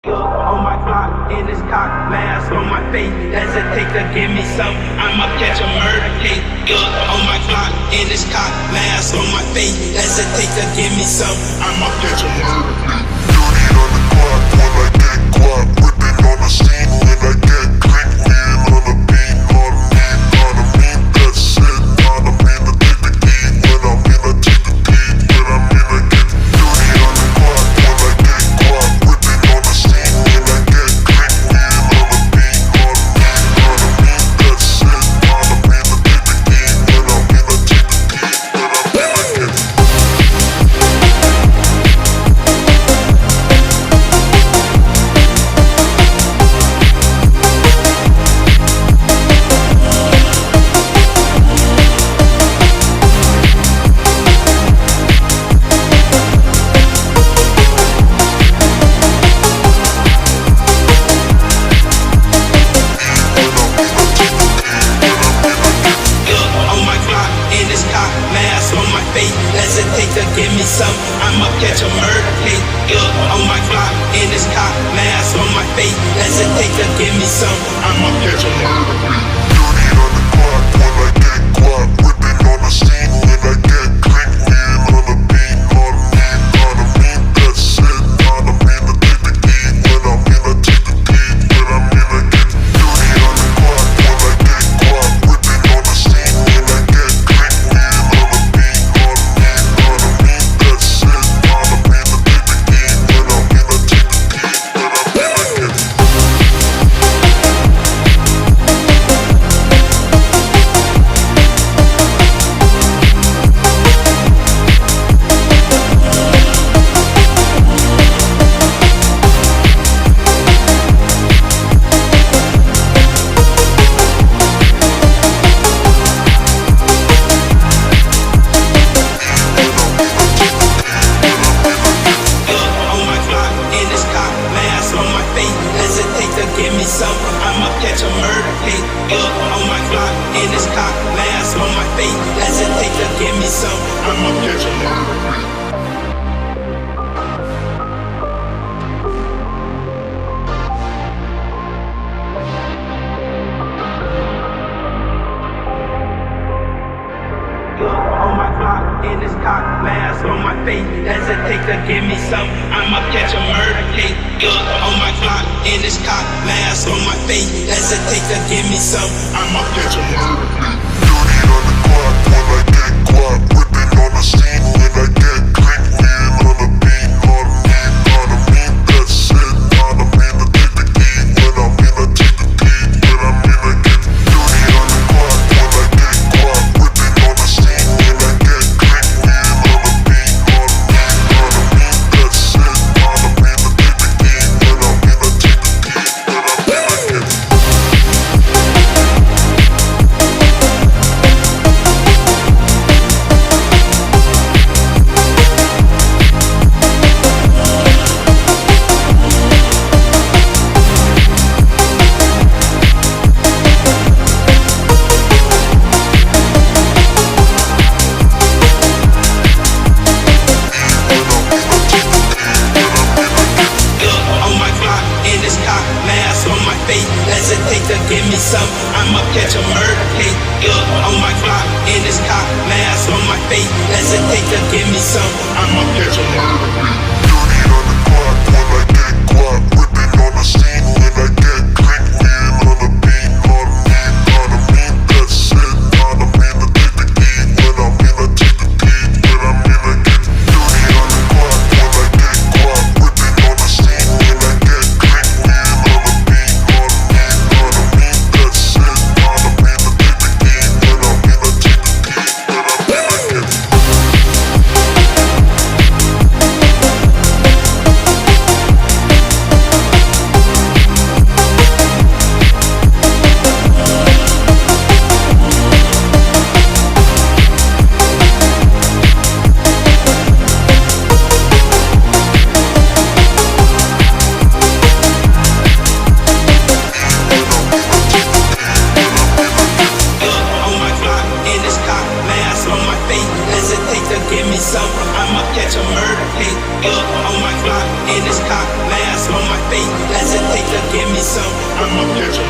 On my block, in this cock, mask on my face. Hesitate to give me some, I'ma catch a murder case. On my block, in this cock, mask on my face. Hesitate to give me some, I'ma catch a murder case. Dirty on the clock when I get guap, whipping on the scene when I get crank, leaning on the beat, on me, that's it, on me, to take the key, when I'm in, I take the key, when I'm in, I get dirty on the clock when I get guap, whipping on the scene when I get crank, leaning on the beat, on me, that's it, on me, to take the key, when I'm in, I take the key, when I'm in, I get hesitate to give me some, I'ma catch a murder case. On my block, in this cock, mask on my face. Hesitate to give me some, I'ma catch a murder case. dirty on the clock when I get guap, whipping on the scene when I get crank, leaning on the beat, on me, that's it, on me, to take the key, when I'm in, I take the key, when I'm in, I get dirty on the clock when I get guap, whipping on the scene when I get crank, leaning on the beat, on me, that's it, on me, to take the key, when I'm in, I take the key, when I'm in, I get on my block, in this cock, mask on my face. Hesitate to give me some, I'ma catch a murder case. On my block, in this cock, mask on my face. Hesitate to give me some, I'ma catch a murder case. On my block, in this cock, mask on my face. Hesitate to give me some, I'ma catch a murder case. On my block, in this cock, mask on my face. Hesitate to give me some, I'ma catch a murder case. dirty on the clock when I get guap, whipping on the scene when I get crank, leaning on the beat, on me, that's it, on me, to take the key, when I'm in, I take the key, when I'm in, I get dirty on the clock when I get guap, whipping on the scene when I get crank, leaning on the beat, on me, that's it, on me, to take the key, when I'm in, I take the key, when I'm in, I get on my block, in this cock, mask on my face. Hesitate to give me some, I'ma catch a murder case. On my block, in this cock, mask on my face. Hesitate to give me some, I'ma catch a murder case. dirty on the clock when I get guap, whipping on the scene when I get crank, leaning on the beat, on me, that's it, on me, to take the key, when I'm in, I take the key, when I'm in, I get dirty on the clock when I get guap, whipping on the scene when I get crank, leaning on the beat, on me, that's it, on me, to take the key, when I'm in, I take the key, when I'm in, I get I'ma catch a